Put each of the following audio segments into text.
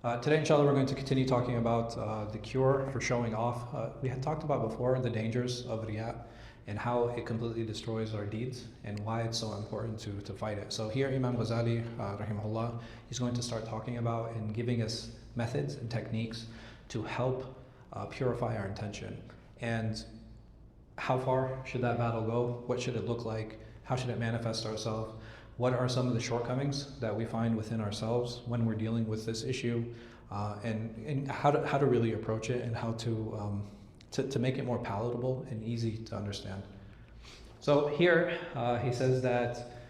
Today, inshallah, we're going to continue talking about the cure for showing off. We had talked about before the dangers of riya and how it completely destroys our deeds and why it's so important to fight it. So here, Imam Ghazāli, rahimahullah, he's going to start talking about and giving us methods and techniques to help purify our intention. And how far should that battle go? What should it look like? How should it manifest ourselves? What are some of the shortcomings that we find within ourselves when we're dealing with this issue, and how to really approach it and how to make it more palatable and easy to understand. So here he says that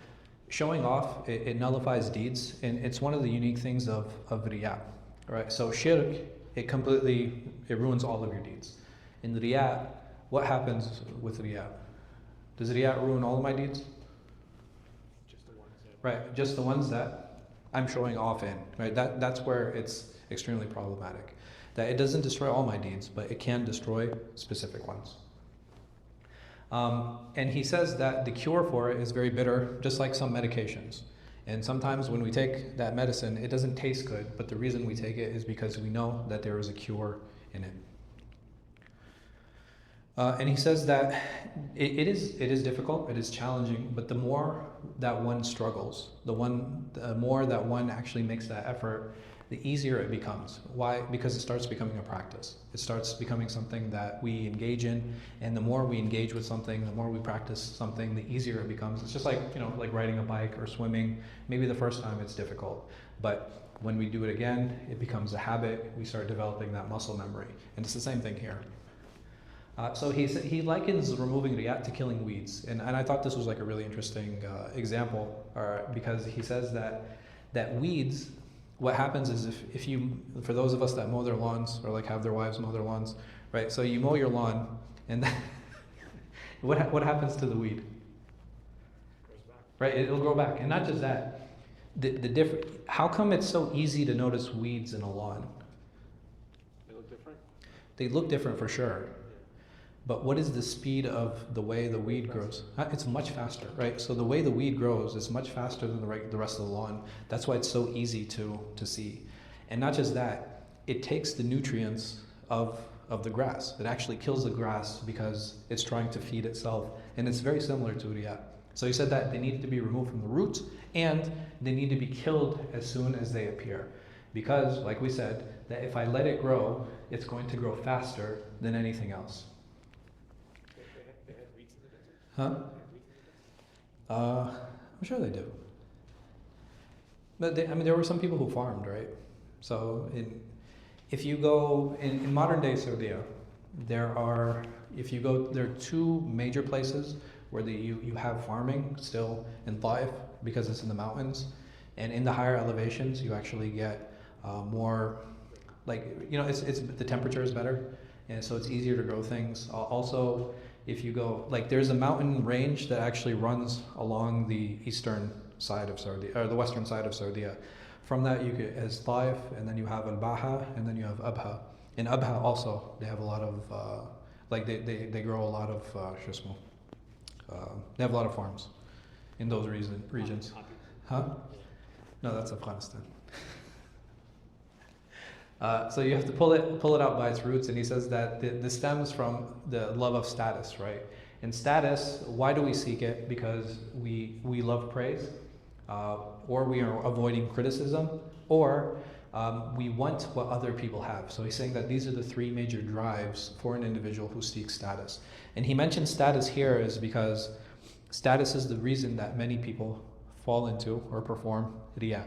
showing off, it nullifies deeds, and it's one of the unique things of riya, right? So shirk, it ruins all of your deeds. In riya, what happens with riya? Does riya ruin all of my deeds? Right, just the ones that I'm showing off in, right? That's where it's extremely problematic. That it doesn't destroy all my deeds, but it can destroy specific ones. And he says that the cure for it is very bitter, just like some medications. And sometimes when we take that medicine, it doesn't taste good, but the reason we take it is because we know that there is a cure in it. And he says that it is difficult, it is challenging, but the more that one struggles, the more that one actually makes that effort, the easier it becomes. Why? Because it starts becoming a practice. It starts becoming something that we engage in, and the more we engage with something, the more we practice something, the easier it becomes. It's just like, like riding a bike or swimming. Maybe the first time it's difficult, but when we do it again, it becomes a habit. We start developing that muscle memory, and it's the same thing here. So he likens removing riyat to killing weeds, and I thought this was like a really interesting example, because he says that weeds, what happens is if you, for those of us that mow their lawns or like have their wives mow their lawns, right? So you mow your lawn, and then what happens to the weed? Right, it'll grow back, and not just that. How come it's so easy to notice weeds in a lawn? They look different. They look different for sure. But what is the speed of the way the weed grows? It's much faster, right? So the way the weed grows is much faster than the rest of the lawn. That's why it's so easy to see. And not just that, it takes the nutrients of the grass. It actually kills the grass because it's trying to feed itself. And it's very similar to riyat. So he said that they need to be removed from the roots, and they need to be killed as soon as they appear. Because, like we said, that if I let it grow, it's going to grow faster than anything else. Huh? I'm sure they do. But there were some people who farmed, right? So if you go in modern day Saudi, there are two major places where you have farming still in Taif, because it's in the mountains, and in the higher elevations you actually get more, it's the temperature is better, and so it's easier to grow things. Also, if you go, there's a mountain range that actually runs along the eastern side of Saudi, or the western side of Saudi. From that you get as Taif, and then you have Al-Baha, and then you have Abha. In Abha also, they have a lot of, they grow a lot of, they have a lot of farms in those regions. Huh? No, that's Afghanistan. So you have to pull it out by its roots, and he says that this stems from the love of status, right? And status, why do we seek it? Because we love praise, or we are avoiding criticism, or we want what other people have. So he's saying that these are the three major drives for an individual who seeks status. And he mentions status here is because status is the reason that many people fall into or perform riya.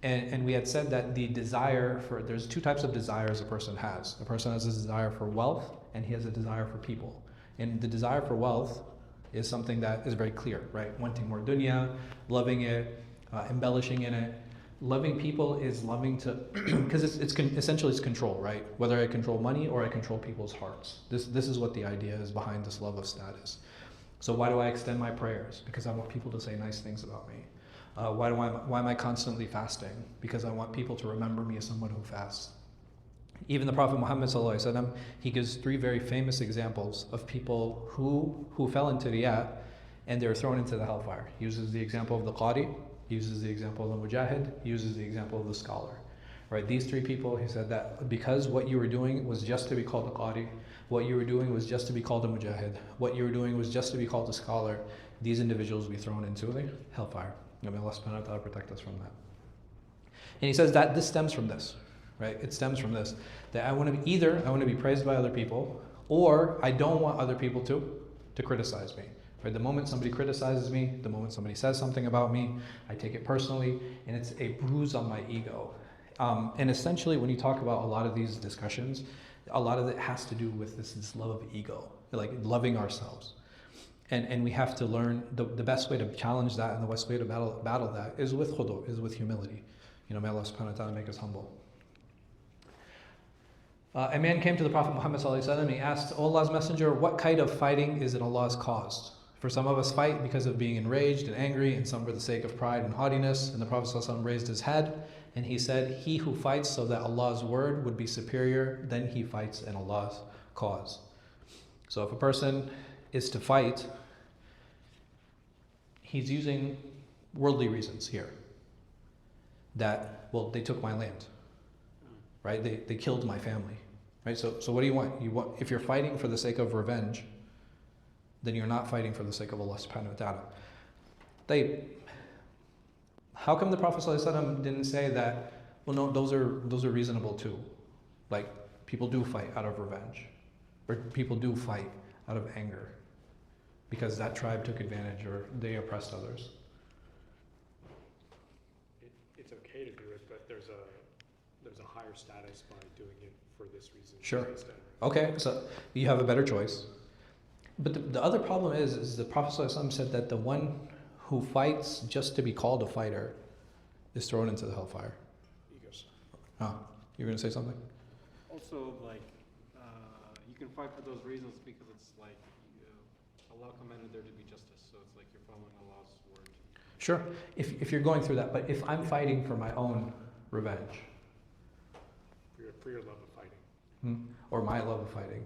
And we had said that there's two types of desires a person has. A person has a desire for wealth, and he has a desire for people. And the desire for wealth is something that is very clear, right? Wanting more dunya, loving it, embellishing in it. Loving people is loving to, because essentially it's control, right? Whether I control money or I control people's hearts. This is what the idea is behind this love of status. So why do I extend my prayers? Because I want people to say nice things about me. Why am I constantly fasting? Because I want people to remember me as someone who fasts. Even the Prophet Muhammad ﷺ, he gives three very famous examples of people who fell into riyā and they were thrown into the hellfire. He uses the example of the qari, he uses the example of the mujahid, he uses the example of the scholar. right? These three people, he said that because what you were doing was just to be called a qari, what you were doing was just to be called a mujahid, what you were doing was just to be called a scholar, these individuals will be thrown into the hellfire. May Allah subhanahu wa ta'ala protect us from that. And he says that this stems from this, right? It stems from this, that I want to be praised by other people, or I don't want other people to criticize me. Right? The moment somebody criticizes me, the moment somebody says something about me, I take it personally, and it's a bruise on my ego. And essentially, when you talk about a lot of these discussions, a lot of it has to do with this love of ego, like loving ourselves. And we have to learn the best way to challenge that and the best way to battle that is with khudu, is with humility. May Allah subhanahu wa ta'ala make us humble. A man came to the Prophet Muhammad sallallahu alaihi wasallam. He asked, "O Allah's Messenger, what kind of fighting is in Allah's cause? For some of us fight because of being enraged and angry, and some for the sake of pride and haughtiness." And the Prophet sallallahu alaihi wasallam raised his head and he said, "He who fights so that Allah's word would be superior, then he fights in Allah's cause." So if a person is to fight, he's using worldly reasons here. That, well, they took my land, right? They killed my family, right? So what do you want? If you're fighting for the sake of revenge, then you're not fighting for the sake of Allah subhanahu wa ta'ala. How come the Prophet ﷺ didn't say that, well, no, those are reasonable too? Like, people do fight out of revenge, or people do fight out of anger because that tribe took advantage or they oppressed others. It's okay to do it, but there's a higher status by doing it for this reason. Sure. Instead. Okay, so you have a better choice. But the other problem is the Prophet ﷺ said that the one who fights just to be called a fighter is thrown into the hellfire. Egos. Oh, you're going to say something? Also, like, you can fight for those reasons because it's like Allah commanded there to be justice, so it's like you're following Allah's word. Sure, if you're going through that, but if I'm fighting for my own revenge, For your love of fighting. or my love of fighting,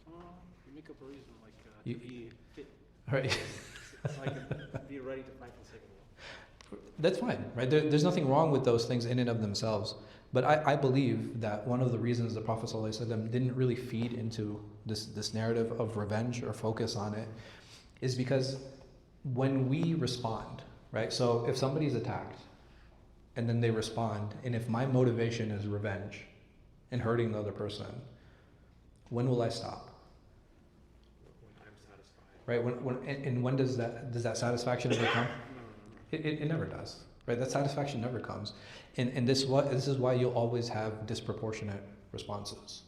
You make up a reason, like, You- to be fit, right? so I can be ready to fight for the sake of Allah. That's fine, right? There's nothing wrong with those things in and of themselves. But I believe that one of the reasons the Prophet ﷺ didn't really feed into this narrative of revenge or focus on it is because when we respond, right? So if somebody's attacked and then they respond, and if my motivation is revenge and hurting the other person, when will I stop? When I'm satisfied. Right? And when does that satisfaction ever come? It never does, right? That satisfaction never comes, and this is why you'll always have disproportionate responses.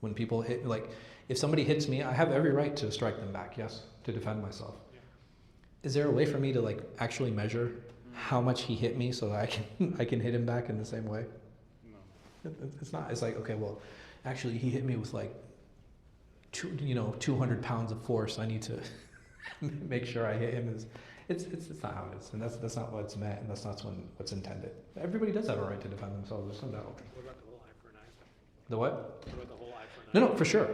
When people hit, like, if somebody hits me, I have every right to strike them back, yes, to defend myself. Yeah. Is there a way for me to like actually measure how much he hit me so that I can hit him back in the same way? No. It's not. It's like, okay, well, actually he hit me with like 200 pounds of force. I need to make sure I hit him. It's not how it is, and that's not what's meant, and that's not what's intended. Everybody does have a right to defend themselves. There's no doubt. What about the whole eye for an eye? The what? What about the whole eye for an eye? No, for sure.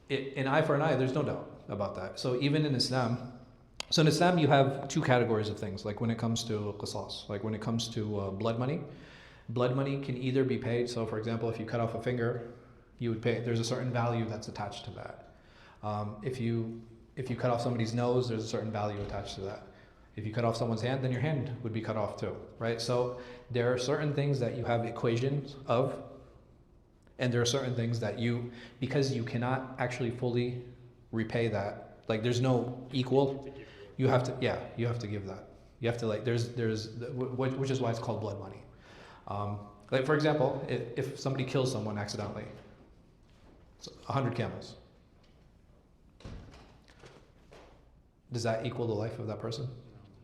An eye for an eye. There's no doubt about that. So even in Islam, you have two categories of things. Like when it comes to qisas, like when it comes to blood money can either be paid. So for example, if you cut off a finger, you would pay. There's a certain value that's attached to that. If you cut off somebody's nose, there's a certain value attached to that. If you cut off someone's hand, then your hand would be cut off too, right? So there are certain things that you have equations of, and there are certain things that because you cannot actually fully repay that, like there's no equal, you have to give that. You have to which is why it's called blood money. Like for example, if somebody kills someone accidentally, it's 100 camels. Does that equal the life of that person?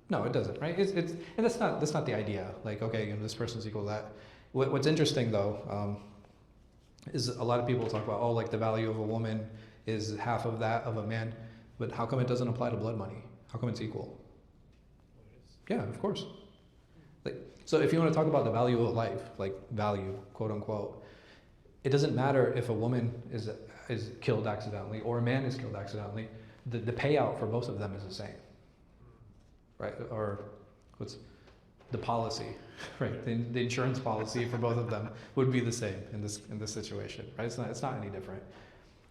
No, it doesn't, right? And that's not the idea. Like, okay, this person's equal to that. What's interesting though, is a lot of people talk about, like the value of a woman is half of that of a man, but how come it doesn't apply to blood money? How come it's equal? Yeah, of course. Like, so if you want to talk about the value of life, like value, quote unquote, it doesn't matter if a woman is killed accidentally or a man is killed accidentally. The payout for both of them is the same, right? Or the policy, right? The insurance policy for both of them would be the same in this situation, right? It's not any different.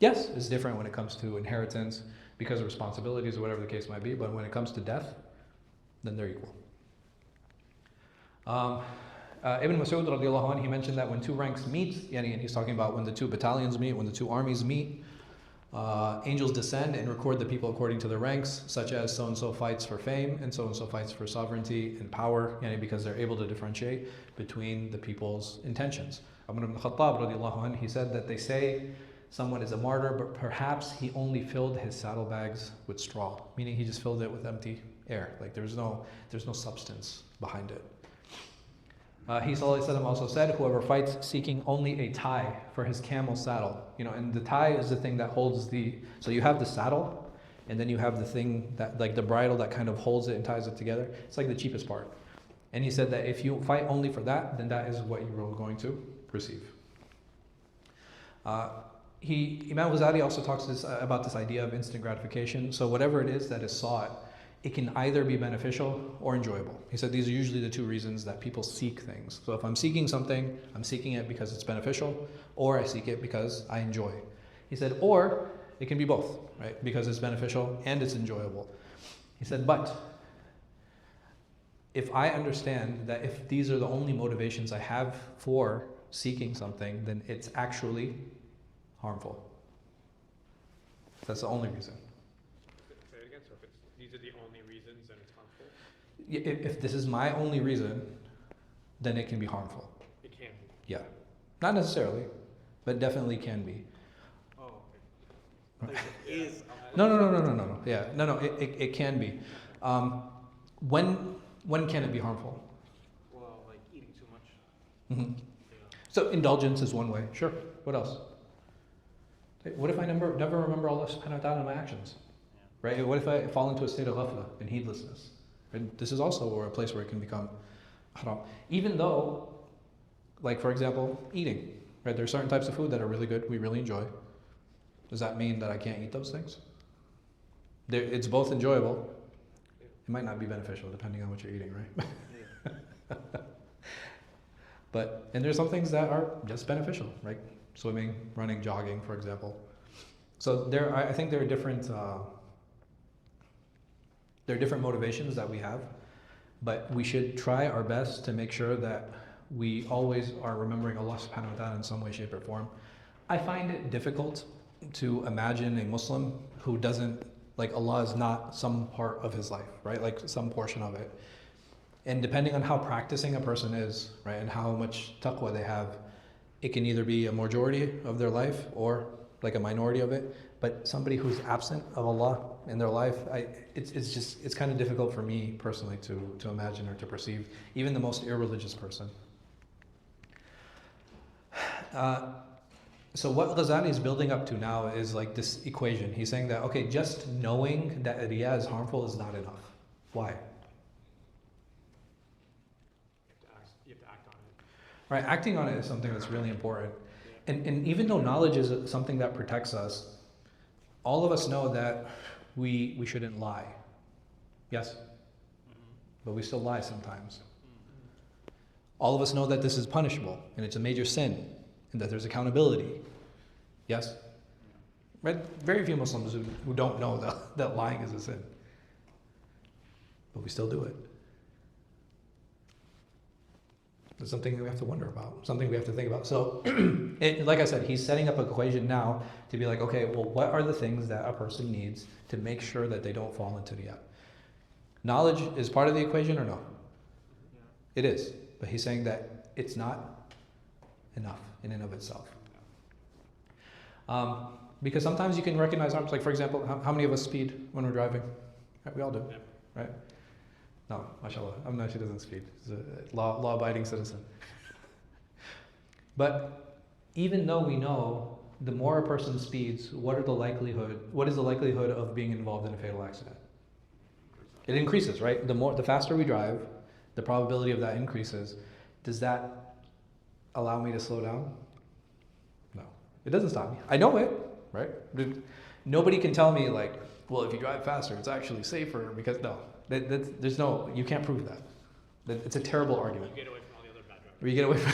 Yes, it's different when it comes to inheritance because of responsibilities or whatever the case might be, but when it comes to death, then they're equal. Ibn Mas'ud radiallahu anh, he mentioned that when two ranks meet, and he's talking about when the two battalions meet, when the two armies meet, angels descend and record the people according to their ranks, such as so-and-so fights for fame and so-and-so fights for sovereignty and power, because they're able to differentiate between the people's intentions. Umar ibn Khattab radiallahu anh, he said that they say someone is a martyr, but perhaps he only filled his saddlebags with straw, meaning he just filled it with empty air. Like there's no substance behind it. He also said, whoever fights seeking only a tie for his camel saddle, and the tie is the thing that holds so you have the saddle, and then you have the thing that, like the bridle that kind of holds it and ties it together. It's like the cheapest part. And he said that if you fight only for that, then that is what you are going to receive. Imam Ghazāli also talks about this idea of instant gratification. So whatever it is that is sought, it can either be beneficial or enjoyable. He said these are usually the two reasons that people seek things. So if I'm seeking something, I'm seeking it because it's beneficial, or I seek it because I enjoy. He said, or it can be both, right? Because it's beneficial and it's enjoyable. He said, but if I understand that if these are the only motivations I have for seeking something, then it's actually harmful. That's the only reason. These are the only reasons and it's harmful? If this is my only reason, then it can be harmful. It can be. Yeah. Not necessarily, but definitely can be. Oh, okay. Like it is. No. Yeah, no, it can be. When can it be harmful? Well, like eating too much. Mm-hmm. Yeah. So indulgence is one way. Sure. What else? What if I never remember Allah subhanahu wa ta'ala in my actions? Right? What if I fall into a state of ghafla and heedlessness? And this is also a place where it can become haram. Even though, like for example, eating. Right? There are certain types of food that are really good, we really enjoy. Does that mean that I can't eat those things? It's both enjoyable. It might not be beneficial depending on what you're eating, right? Yeah. And there's some things that are just beneficial, right? Swimming, running, jogging, for example. So I think there are different motivations that we have, but we should try our best to make sure that we always are remembering Allah subhanahu wa ta'ala in some way, shape, or form. I find it difficult to imagine a Muslim who doesn't, like Allah is not some part of his life, right? Like some portion of it. And depending on how practicing a person is, right, and how much taqwa they have, it can either be a majority of their life or like a minority of it. But somebody who's absent of Allah in their life, it's kind of difficult for me personally to imagine or to perceive, even the most irreligious person. So what Ghazāli is building up to now is like this equation. He's saying that, okay, just knowing that riyā is harmful is not enough. Why? You have to act on it. Right, acting on it is something that's really important. And even though knowledge is something that protects us, all of us know that we shouldn't lie. Yes? But we still lie sometimes. All of us know that this is punishable and it's a major sin and that there's accountability. Yes? Right? Very few Muslims who don't know that lying is a sin. But we still do it. It's something that we have to wonder about, something we have to think about. So, like I said, he's setting up an equation now to be like, okay, well, what are the things that a person needs to make sure that they don't fall into riyā? Knowledge is part of the equation or no? Yeah. It is. But he's saying that it's not enough in and of itself. Because sometimes you can recognize harms. Like, for example, how many of us speed when we're driving? Right, we all do, right? No, mashallah. She doesn't speed. She's a law-abiding citizen. But even though we know the more a person speeds, what is the likelihood of being involved in a fatal accident? It increases, right? The faster we drive, the probability of that increases. Does that allow me to slow down? No. It doesn't stop me. I know it, right? Nobody can tell me like, well, if you drive faster, it's actually safer because no. There's no, you can't prove that. It's a terrible argument. You get away from all the other bad drivers. Or you get away from.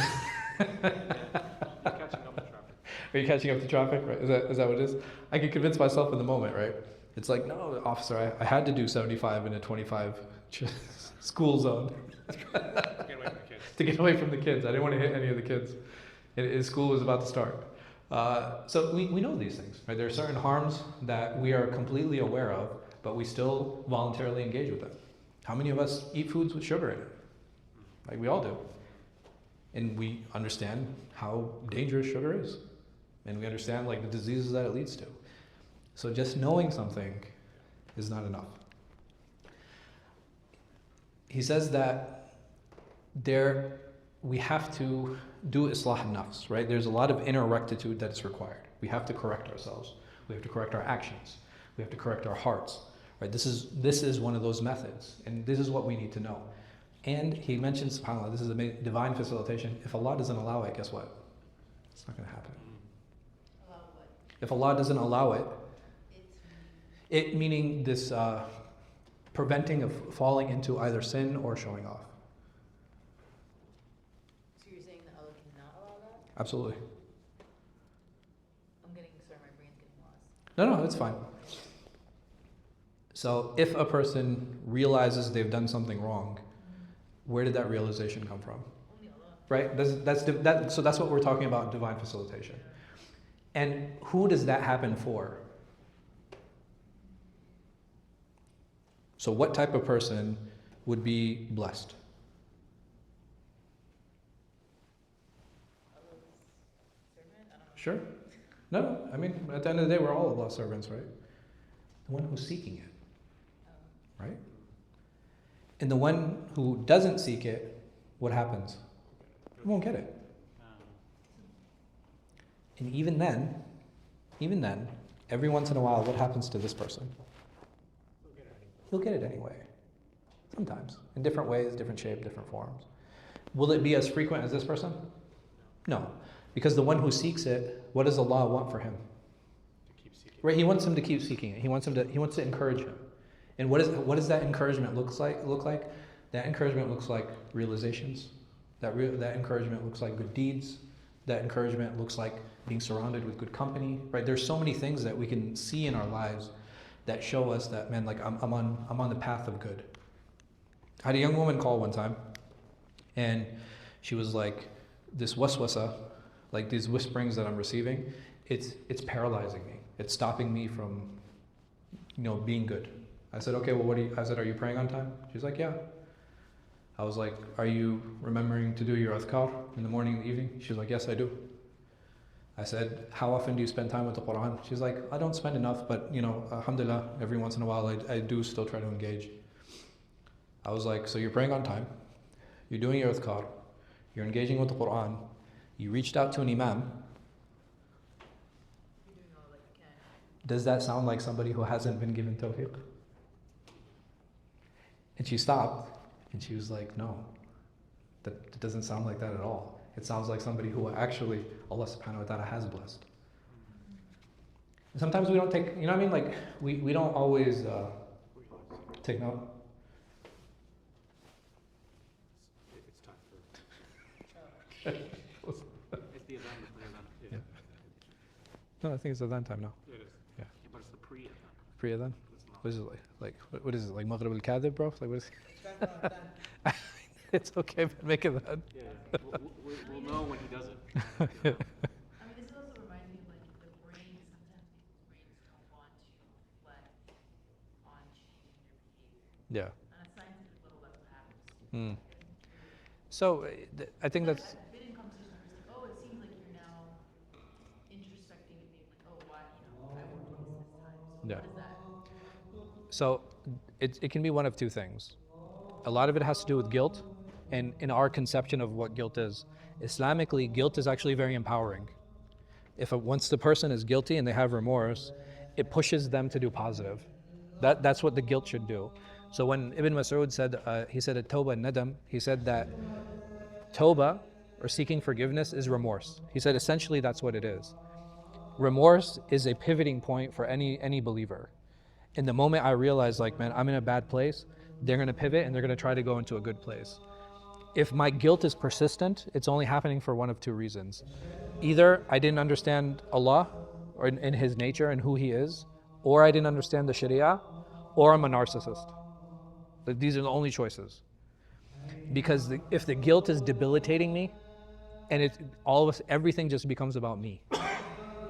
You're catching up to traffic. Are you catching up to traffic? Right? Is that what it is? I can convince myself in the moment, right? It's like, no, officer, I had to do 75 in a 25 school zone Get away from the kids. to get away from the kids. I didn't want to hit any of the kids. School was about to start. So we know these things, right? There are certain harms that we are completely aware of, but we still voluntarily engage with them. How many of us eat foods with sugar in it? Like we all do. And we understand how dangerous sugar is. And we understand like the diseases that it leads to. So just knowing something is not enough. He says that we have to do islah al-nafs, right? There's a lot of inner rectitude that is required. We have to correct ourselves. We have to correct our actions. We have to correct our hearts, right? This is one of those methods, and this is what we need to know. And he mentions, subhanAllah, this is a divine facilitation. If Allah doesn't allow it, guess what? It's not going to happen. Allow what? If Allah doesn't allow it, it meaning this preventing of falling into either sin or showing off. So you're saying that Allah cannot allow that? Absolutely. Sorry, my brain's getting lost. No, it's fine. So if a person realizes they've done something wrong, where did that realization come from? Only Allah. Right? So that's what we're talking about, divine facilitation. And who does that happen for? So what type of person would be blessed? Allah's servant? I don't know. Sure. No, I mean, at the end of the day, we're all Allah's servants, right? The one who's seeking it, right? And the one who doesn't seek it, what happens? He won't get it. And even then, every once in a while, what happens to this person? He'll get it anyway. Sometimes. In different ways, different shape, different forms. Will it be as frequent as this person? No. Because the one who seeks it, what does Allah want for him? To keep seeking. Right, He wants him to keep seeking it. He wants to encourage him. And what does that encouragement look like? That encouragement looks like realizations. That encouragement looks like good deeds. That encouragement looks like being surrounded with good company. Right? There's so many things that we can see in our lives that show us that, man, like I'm on the path of good. I had a young woman call one time, and she was like, this waswasa, like these whisperings that I'm receiving, it's paralyzing me. It's stopping me from, being good. I said, okay, well, are you praying on time? She's like, yeah. I was like, are you remembering to do your adhkar in the morning and the evening? She's like, yes, I do. I said, how often do you spend time with the Quran? She's like, I don't spend enough, but alhamdulillah, every once in a while I do still try to engage. I was like, so you're praying on time, you're doing your adhkar, you're engaging with the Quran, you reached out to an Imam. You're doing all that you can. Does that sound like somebody who hasn't been given tawfiq? And she stopped, and she was like, no, that doesn't sound like that at all. It sounds like somebody who actually Allah subhanahu wa ta'ala has blessed. And sometimes we don't take, like we don't always take note. It's time for. It's the adhan before the adhan. Yeah. No, I think it's adhan time now. It is. Yeah, but it's the pre-adhan. Pre-adhan? It's not. What is it like? What is it, like Maghrib al-Kadhib, bro? Like what is It's okay, but make it that. Yeah, we'll know when he does it. I mean, this also reminds me of like the brain. Sometimes people's brains don't want to reflect on changing their behavior. Yeah. On a scientific level, that's what happens. So I think that's. I've been in conversations where it's like, oh, it seems like you're now introspecting and being like, oh, why, I won't do this time. So Yeah. what is that? So it can be one of two things. A lot of it has to do with guilt, and in our conception of what guilt is. Islamically, guilt is actually very empowering. Once the person is guilty and they have remorse, it pushes them to do positive. That's what the guilt should do. So when Ibn Mas'ud said, he said at Tawbah and Nadam, he said that Tawbah, or seeking forgiveness, is remorse. He said essentially that's what it is. Remorse is a pivoting point for any believer. In the moment I realize, like, man, I'm in a bad place, they're going to pivot and they're going to try to go into a good place. if my guilt is persistent, it's only happening for one of two reasons. Either I didn't understand Allah or in His nature and who He is, or I didn't understand the Sharia, or I'm a narcissist. Like, these are the only choices. Because if the guilt is debilitating me, and everything just becomes about me.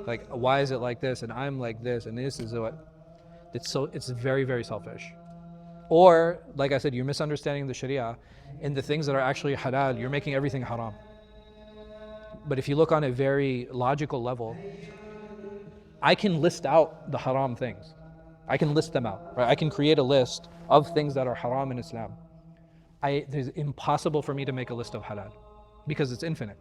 Like, why is it like this, and I'm like this, and this is what. It's very, very selfish. Or, like I said, you're misunderstanding the Sharia, and the things that are actually halal, you're making everything haram. But if you look on a very logical level, I can list out the haram things. I can list them out, right? I can create a list of things that are haram in Islam. It's impossible for me to make a list of halal because it's infinite.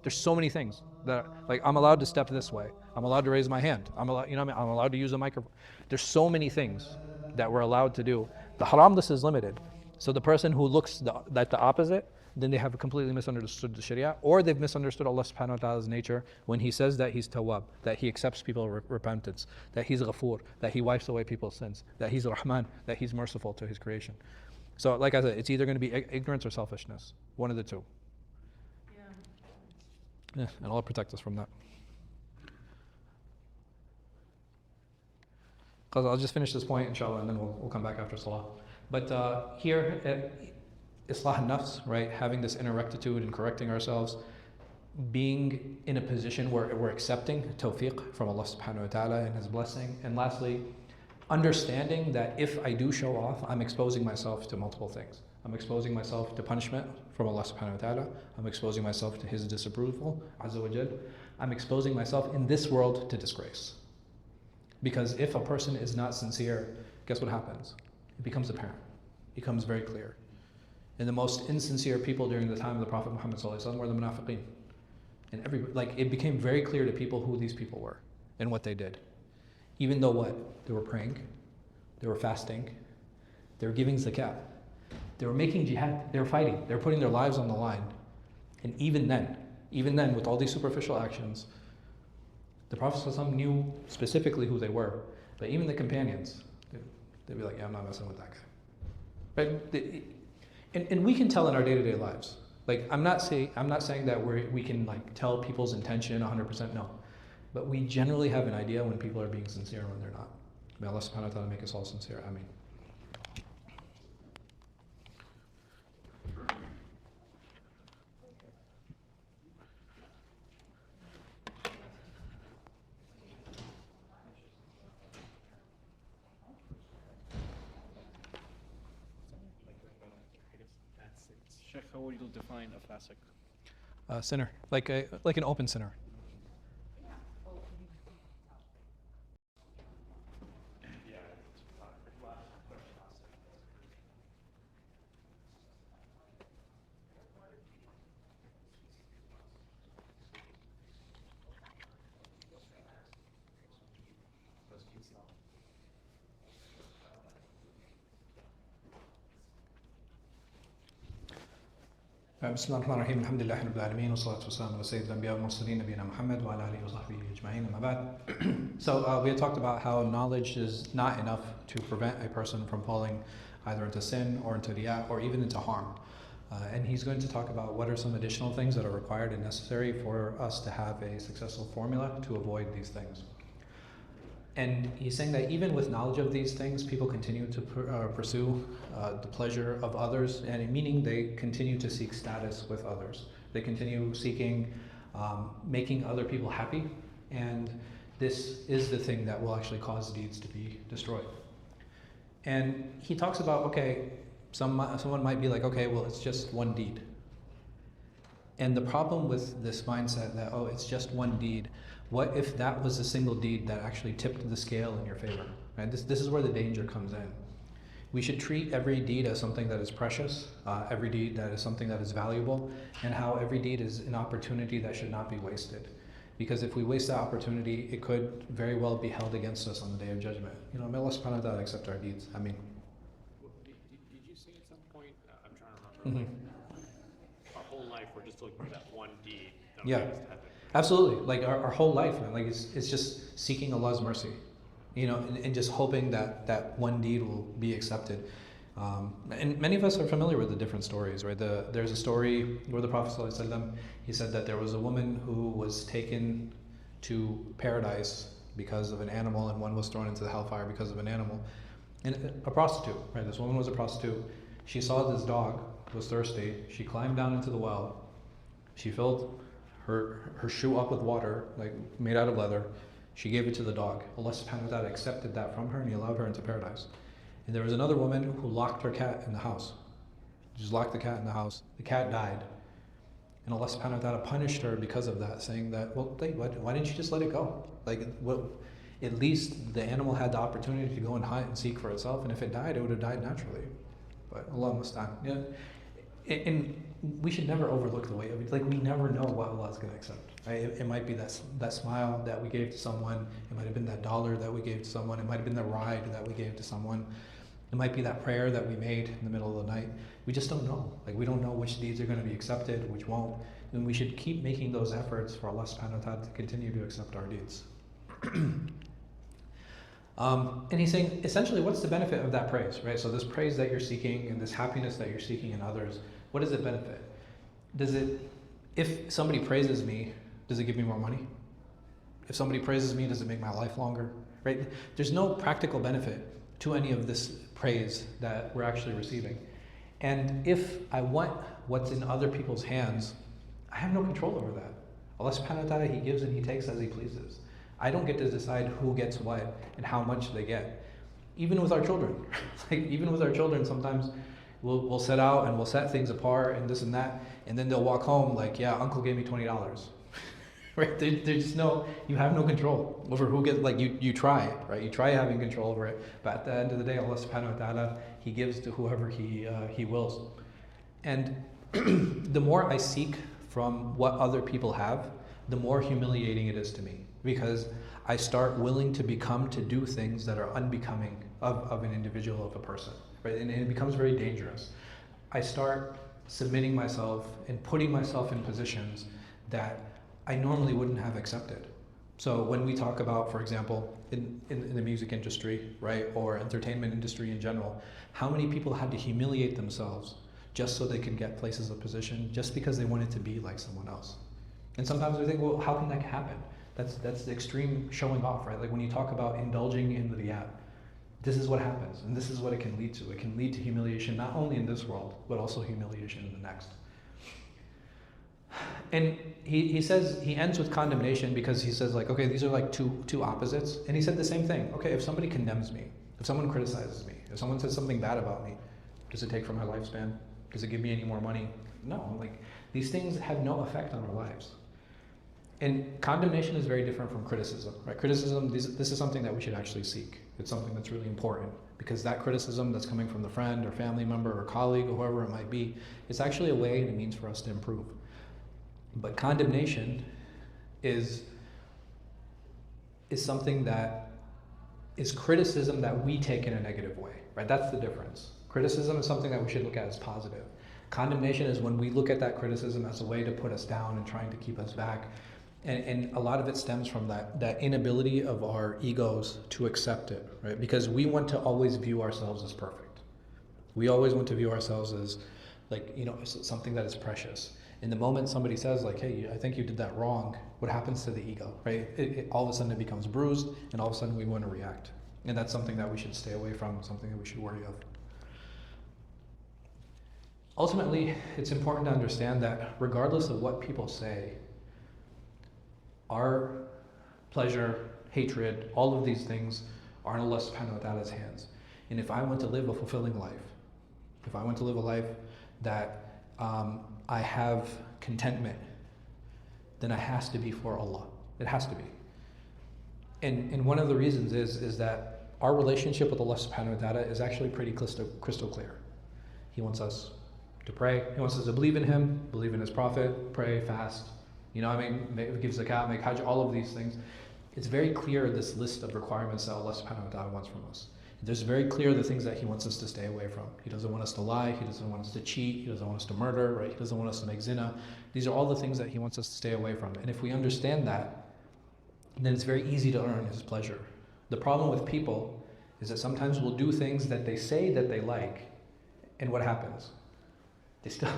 There's so many things that, like, I'm allowed to step this way. I'm allowed to raise my hand. I'm allowed to use a microphone. There's so many things that we're allowed to do. The haram list is limited. So the person who looks at the opposite, then they have completely misunderstood the Sharia, or they've misunderstood Allah subhanahu wa ta'ala's nature when He says that He's Tawwab, that He accepts people's repentance, that He's Ghafoor, that He wipes away people's sins, that He's Rahman, that He's merciful to His creation. So, like I said, it's either going to be ignorance or selfishness. One of the two. Yeah, and Allah protect us from that. I'll just finish this point, inshallah, and then we'll come back after Salah. But here, Islah al-Nafs, right, having this inner rectitude and correcting ourselves, being in a position where we're accepting tawfiq from Allah subhanahu wa ta'ala and His blessing. And lastly, understanding that if I do show off, I'm exposing myself to multiple things. I'm exposing myself to punishment from Allah subhanahu wa ta'ala. I'm exposing myself to His disapproval, azza wa jal. I'm exposing myself in this world to disgrace. Because if a person is not sincere, guess what happens? It becomes apparent. It becomes very clear. And the most insincere people during the time of the Prophet Muhammad ﷺ were the munafiqeen. And it became very clear to people who these people were and what they did. Even though what? They were praying, they were fasting, they were giving zakat, they were making jihad, they were fighting, they were putting their lives on the line. And even then, with all these superficial actions, the Prophet ﷺ knew specifically who they were. But even the companions, they'd be like, yeah, I'm not messing with that guy. Right? And we can tell in our day-to-day lives. Like, I'm not saying that we can like tell people's intention 100%, no. But we generally have an idea when people are being sincere and when they're not. May Allah subhanahu wa ta'ala make us all sincere. Ameen. Sheikh, how would you define a fasiq? Sinner, like an open sinner. بسم الله الرحمن الرحيم الحمد لله رب العالمين والصلاة والسلام على سيد الأنبياء والمرسلين نبينا محمد وعلى آله وصحبه أجمعين أما بعد. So we had talked about how knowledge is not enough to prevent a person from falling either into sin or into riyā or even into harm. And he's going to talk about what are some additional things that are required and necessary for us to have a successful formula to avoid these things. And he's saying that even with knowledge of these things, people continue to pursue the pleasure of others, and meaning they continue to seek status with others. They continue seeking making other people happy, and this is the thing that will actually cause deeds to be destroyed. And he talks about, okay, someone might be like, okay, well, it's just one deed. And the problem with this mindset that, oh, it's just one deed, what if that was a single deed that actually tipped the scale in your favor? Right? This is where the danger comes in. We should treat every deed as something that is precious, every deed that is something that is valuable, and how every deed is an opportunity that should not be wasted. Because if we waste that opportunity, it could very well be held against us on the Day of Judgment. You know, may Allah subhanahu wa ta'ala accept our deeds. I mean. Did you say at some point, I'm trying to remember, Mm-hmm. our whole life we're just looking for that one deed that Yeah. will get us to heaven? Absolutely, like our whole life, man. Like it's just seeking Allah's mercy, you know, and just hoping that one deed will be accepted. And many of us are familiar with the different stories, right? There's a story where the Prophet ﷺ, he said that there was a woman who was taken to paradise because of an animal, and one was thrown into the hellfire because of an animal. And a prostitute, right? This woman was a prostitute. She saw this dog was thirsty. She climbed down into the well. She filled her shoe up with water, like made out of leather. She gave it to the dog. Allah subhanahu wa ta'ala accepted that from her, and He allowed her into paradise. And there was another woman who locked her cat in the house. Just locked the cat in the house. The cat died. And Allah subhanahu wa ta'ala punished her because of that, saying that, well, why didn't you just let it go? Like, at least the animal had the opportunity to go and hunt and seek for itself, and if it died, it would have died naturally. But Allah musta'an. Yeah. And we should never overlook the way of it. Like, we never know what Allah is going to accept. Right? It might be that smile that we gave to someone. It might have been that dollar that we gave to someone. It might have been the ride that we gave to someone. It might be that prayer that we made in the middle of the night. We just don't know. Like, we don't know which deeds are going to be accepted, which won't. And we should keep making those efforts for Allah subhanahu wa ta'ala to continue to accept our deeds. And he's saying, essentially, what's the benefit of that praise, right? So this praise that you're seeking and this happiness that you're seeking in others, what does it benefit? If somebody praises me, does it give me more money? If somebody praises me, does it make my life longer? Right? There's no practical benefit to any of this praise that we're actually receiving. And if I want what's in other people's hands, I have no control over that. Allah subhanahu wa ta'ala, He gives and He takes as He pleases. I don't get to decide who gets what and how much they get. Even with our children. Even with our children, sometimes we'll set out and we'll set things apart and this and that, and then they'll walk home like, yeah, uncle gave me $20. Right? There's just you have no control over who gets, like you try, right? You try having control over it, but at the end of the day, Allah subhanahu wa ta'ala, He gives to whoever He wills. And the more I seek from what other people have, the more humiliating it is to me, because I start willing to do things that are unbecoming of an individual, of a person, right? And it becomes very dangerous. I start submitting myself and putting myself in positions that I normally wouldn't have accepted. So when we talk about, for example, in the music industry, right, or entertainment industry in general, how many people had to humiliate themselves just so they could get places of position, just because they wanted to be like someone else? And sometimes we think, well, how can that happen? That's the extreme showing off, right? Like when you talk about indulging in the riyā, this is what happens, and this is what it can lead to. It can lead to humiliation, not only in this world, but also humiliation in the next. And he says, he ends with condemnation, because he says, like, okay, these are like two opposites. And he said the same thing. Okay, if somebody condemns me, if someone criticizes me, if someone says something bad about me, does it take from my lifespan? Does it give me any more money? No, like, these things have no effect on our lives. And condemnation is very different from criticism, right? Criticism, this is something that we should actually seek. It's something that's really important, because that criticism that's coming from the friend or family member or colleague or whoever it might be, it's actually a way and a means for us to improve. But condemnation is something that is criticism that we take in a negative way, right? That's the difference. Criticism is something that we should look at as positive. Condemnation is when we look at that criticism as a way to put us down and trying to keep us back. And a lot of it stems from that inability of our egos to accept it, right? Because we want to always view ourselves as perfect. We always want to view ourselves as, like, something that is precious. In the moment somebody says, like, hey, I think you did that wrong, what happens to the ego, right? All of a sudden it becomes bruised, and all of a sudden we want to react. And that's something that we should stay away from, something that we should worry of. Ultimately, it's important to understand that regardless of what people say, our pleasure, hatred, all of these things are in Allah subhanahu wa ta'ala's hands. And if I want to live a fulfilling life, if I want to live a life that I have contentment, then it has to be for Allah. It has to be. And one of the reasons is that our relationship with Allah subhanahu wa ta'ala is actually pretty crystal clear. He wants us to pray. He wants us to believe in Him, believe in His Prophet, pray, fast. Give zakat, make hajj, all of these things. It's very clear, this list of requirements that Allah subhanahu wa ta'ala wants from us. There's very clear the things that He wants us to stay away from. He doesn't want us to lie. He doesn't want us to cheat. He doesn't want us to murder, right? He doesn't want us to make zina. These are all the things that He wants us to stay away from. And if we understand that, then it's very easy to earn His pleasure. The problem with people is that sometimes we'll do things that they say that they like, And what happens? They still,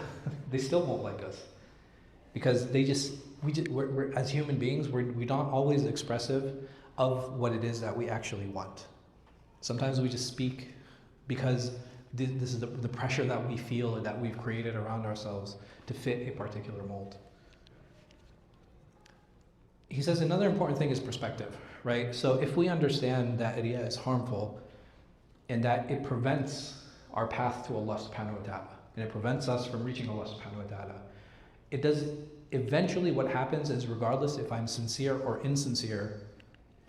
they still won't like us. Because we're as human beings, we're not always expressive of what it is that we actually want. Sometimes we just speak because this is the pressure that we feel and that we've created around ourselves to fit a particular mold. He says another important thing is perspective, right? So if we understand that riya is harmful and that it prevents our path to Allah subhanahu wa ta'ala, and it prevents us from reaching Allah subhanahu wa ta'ala, it does, eventually what happens is, regardless if I'm sincere or insincere,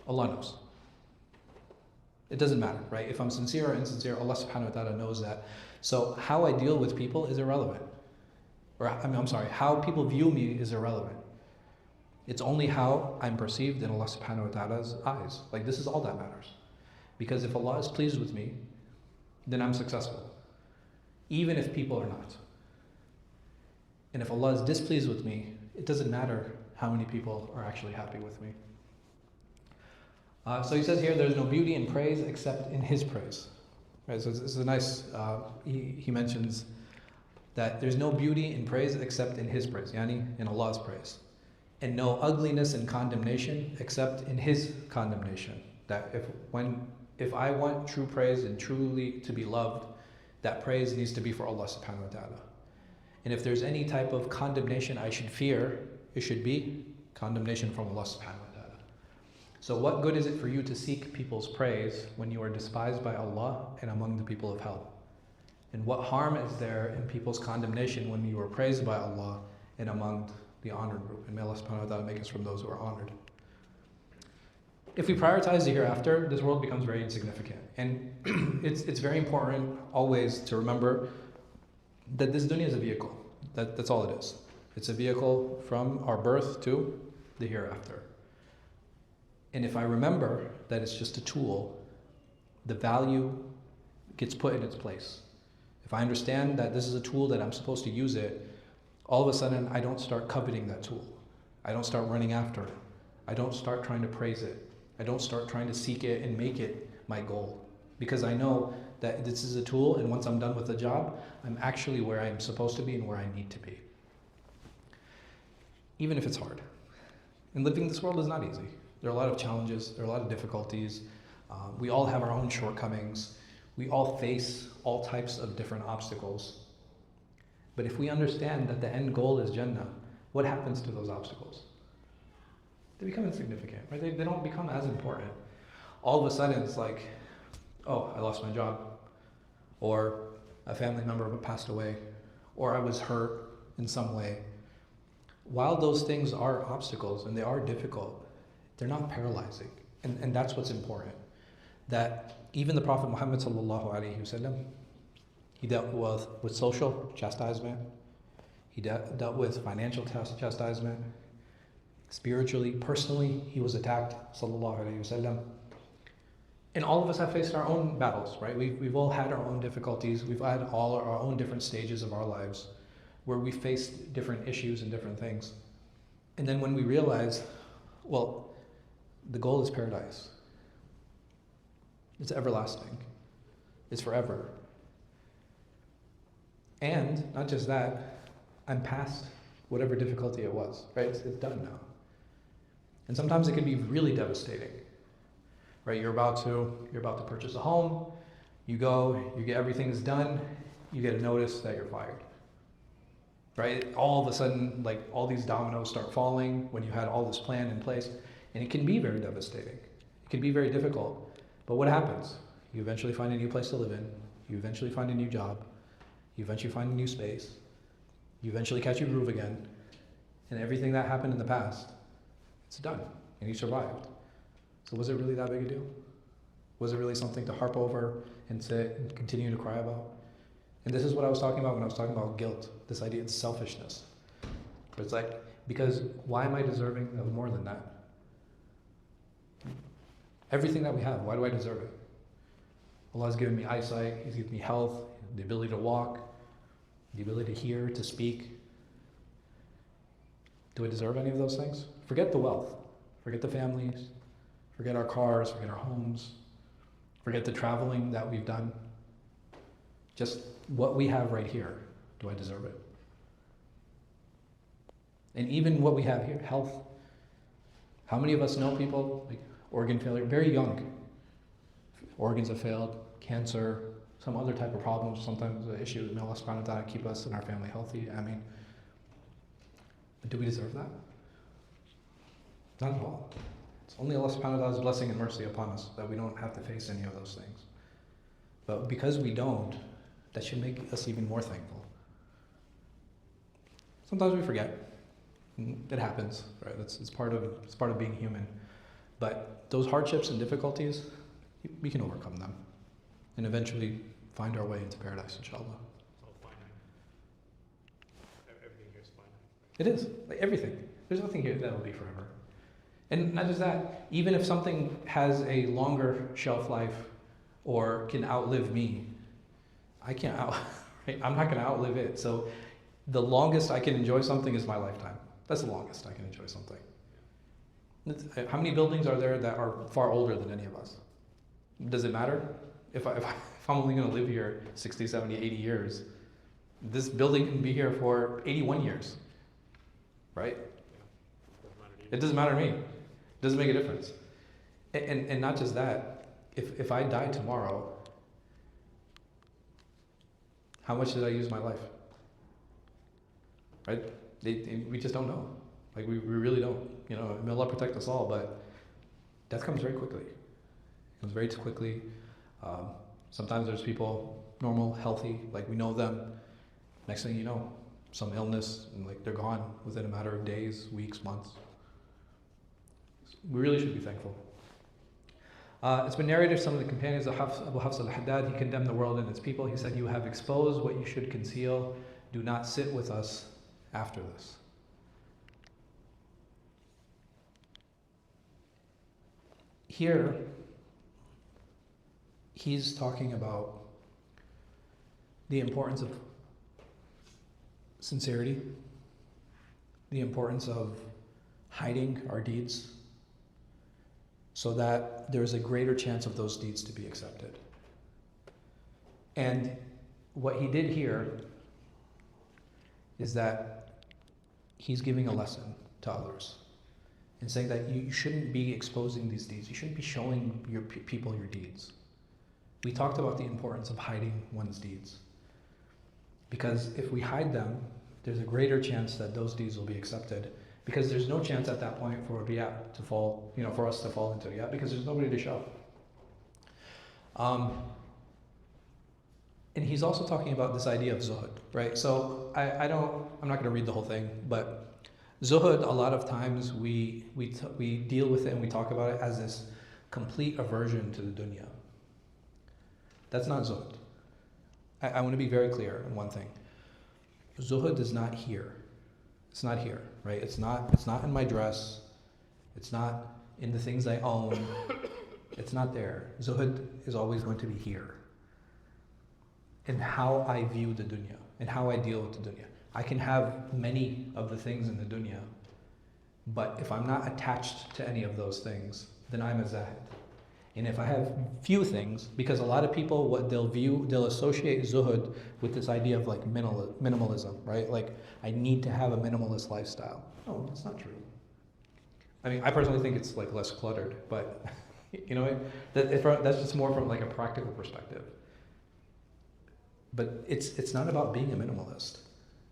Allah knows. It doesn't matter, right? If I'm sincere or insincere, Allah subhanahu wa ta'ala knows that. So how I deal with people is irrelevant. How people view me is irrelevant. It's only how I'm perceived in Allah subhanahu wa ta'ala's eyes. Like, this is all that matters. Because if Allah is pleased with me, then I'm successful. Even if people are not. And if Allah is displeased with me, it doesn't matter how many people are actually happy with me. So he says here, there's no beauty in praise except in His praise. Right, so this is a nice, he mentions that there's no beauty in praise except in His praise, yani in Allah's praise. And no ugliness in condemnation except in His condemnation. That if I want true praise and truly to be loved, that praise needs to be for Allah subhanahu wa ta'ala. And if there's any type of condemnation I should fear, it should be condemnation from Allah subhanahu wa ta'ala. So what good is it for you to seek people's praise when you are despised by Allah and among the people of hell? And what harm is there in people's condemnation when you are praised by Allah and among the honored group? And may Allah subhanahu wa ta'ala make us from those who are honored. If we prioritize the hereafter, this world becomes very insignificant. And it's very important always to remember that this dunya is a vehicle. That's all it is. It's a vehicle from our birth to the hereafter. And if I remember that it's just a tool, the value gets put in its place. If I understand that this is a tool that I'm supposed to use it, all of a sudden I don't start coveting that tool. I don't start running after it. I don't start trying to praise it. I don't start trying to seek it and make it my goal. Because I know that this is a tool, and once I'm done with the job, I'm actually where I'm supposed to be and where I need to be. Even if it's hard. And living this world is not easy. There are a lot of challenges, there are a lot of difficulties. We all have our own shortcomings. We all face all types of different obstacles. But if we understand that the end goal is Jannah, what happens to those obstacles? They become insignificant, right? They don't become as important. All of a sudden it's like, oh, I lost my job, or a family member passed away, or I was hurt in some way. While those things are obstacles and they are difficult, they're not paralyzing. And that's what's important. That even the Prophet Muhammad sallallahu alaihi wasallam, he dealt with social chastisement, he dealt with financial chastisement, spiritually, personally, he was attacked, sallallahu alaihi wasallam. And all of us have faced our own battles, right? We've all had our own difficulties. We've had all our own different stages of our lives where we faced different issues and different things. And then when we realize, well, the goal is paradise. It's everlasting. It's forever. And not just that, I'm past whatever difficulty it was, right? It's done now. And sometimes it can be really devastating. Right, you're about to purchase a home, you go, you get everything's done, you get a notice that you're fired. Right? All of a sudden, like all these dominoes start falling when you had all this plan in place, and it can be very devastating. It can be very difficult. But what happens? You eventually find a new place to live in, you eventually find a new job, you eventually find a new space, you eventually catch your groove again, and everything that happened in the past, it's done, and you survived. So was it really that big a deal? Was it really something to harp over and sit and continue to cry about? And this is what I was talking about when I was talking about guilt, this idea of selfishness. But it's like, because why am I deserving of more than that? Everything that we have, why do I deserve it? Allah has given me eyesight, He's given me health, the ability to walk, the ability to hear, to speak. Do I deserve any of those things? Forget the wealth, forget the families, forget our cars, forget our homes, forget the traveling that we've done. Just what we have right here, do I deserve it? And even what we have here, health. How many of us know people, like organ failure, very young? Organs have failed, cancer, some other type of problems, sometimes the issue. May Allah subhanahu wa ta'ala keep us and our family healthy. I mean, but do we deserve that? Not at all. It's only Allah subhanahu wa ta'ala's blessing and mercy upon us that we don't have to face any of those things. But because we don't, that should make us even more thankful. Sometimes we forget. It happens, right? It's part of being human. But those hardships and difficulties, we can overcome them, and eventually find our way into paradise, inshallah. It's all finite. Everything here is finite. It is, like everything. There's nothing here that will be forever. And not just that, even if something has a longer shelf life or can outlive me, I can't right? I'm not going to outlive it. So the longest I can enjoy something is my lifetime. That's the longest I can enjoy something. How many buildings are there that are far older than any of us? Does it matter? If I'm only going to live here 60, 70, 80 years, this building can be here for 81 years, right? It doesn't matter to me. It doesn't make a difference. And not just that, if I die tomorrow, how much did I use my life? Right? We just don't know. Like we really don't. You know, may Allah protect us all, but death comes very quickly. It comes very quickly. Sometimes there's people, normal, healthy, like we know them. Next thing you know, some illness, and like they're gone within a matter of days, weeks, months. We really should be thankful. It's been narrated some of the companions of Abu Hafs al-Haddad, he condemned the world and its people. He said, "You have exposed what you should conceal. Do not sit with us after this." Here, he's talking about the importance of sincerity, the importance of hiding our deeds, so that there's a greater chance of those deeds to be accepted. And what he did here is that he's giving a lesson to others and saying that you shouldn't be exposing these deeds. You shouldn't be showing your people your deeds. We talked about the importance of hiding one's deeds, because if we hide them, there's a greater chance that those deeds will be accepted, because there's no chance at that point for riyā to fall, for us to fall into riyā, because there's nobody to show. And he's also talking about this idea of zuhud, right? So I'm not going to read the whole thing, but zuhud, a lot of times we deal with it and we talk about it as this complete aversion to the dunya. That's not zuhud. I want to be very clear on one thing. Zuhud is not here. It's not here, right? It's not in my dress. It's not in the things I own. It's not there. Zuhud is always going to be here. In how I view the dunya and how I deal with the dunya. I can have many of the things in the dunya, but if I'm not attached to any of those things, then I'm a zahid. And if I have few things, because a lot of people, what they'll associate zuhud with this idea of like minimalism, right? Like, I need to have a minimalist lifestyle. No, that's not true. I mean, I personally think it's like less cluttered, but that's just more from like a practical perspective. But it's not about being a minimalist.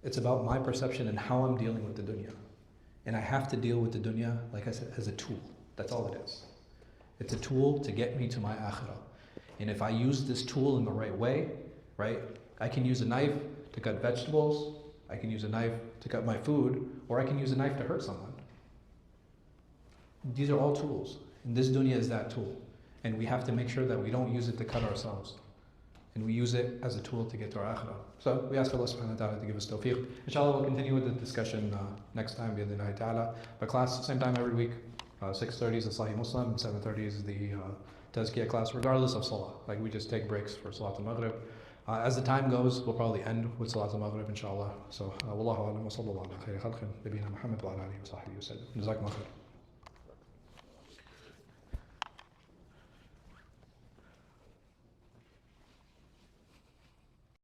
It's about my perception and how I'm dealing with the dunya. And I have to deal with the dunya, like I said, as a tool. That's all it is. It's a tool to get me to my akhirah. And if I use this tool in the right way, right, I can use a knife to cut vegetables, I can use a knife to cut my food, or I can use a knife to hurt someone. These are all tools. And this dunya is that tool. And we have to make sure that we don't use it to cut ourselves. And we use it as a tool to get to our akhirah. So we ask Allah subhanahu wa ta'ala to give us tawfiq. Inshallah, we'll continue with the discussion next time, bi'idhnillahi ta'ala. But class, same time every week. 6:30 is the Sahih Muslim, 7:30 is the Tazkīyah class, regardless of Salah. Like, we just take breaks for Salat al-Maghrib. As the time goes, we'll probably end with Salat al-Maghrib, inshallah. So, wallahu alam wa sallallahu ala khayri khalqin, nabiyina Muhammad wa ala alihi wa sahbihi wa sallam. Jazakumullah khair.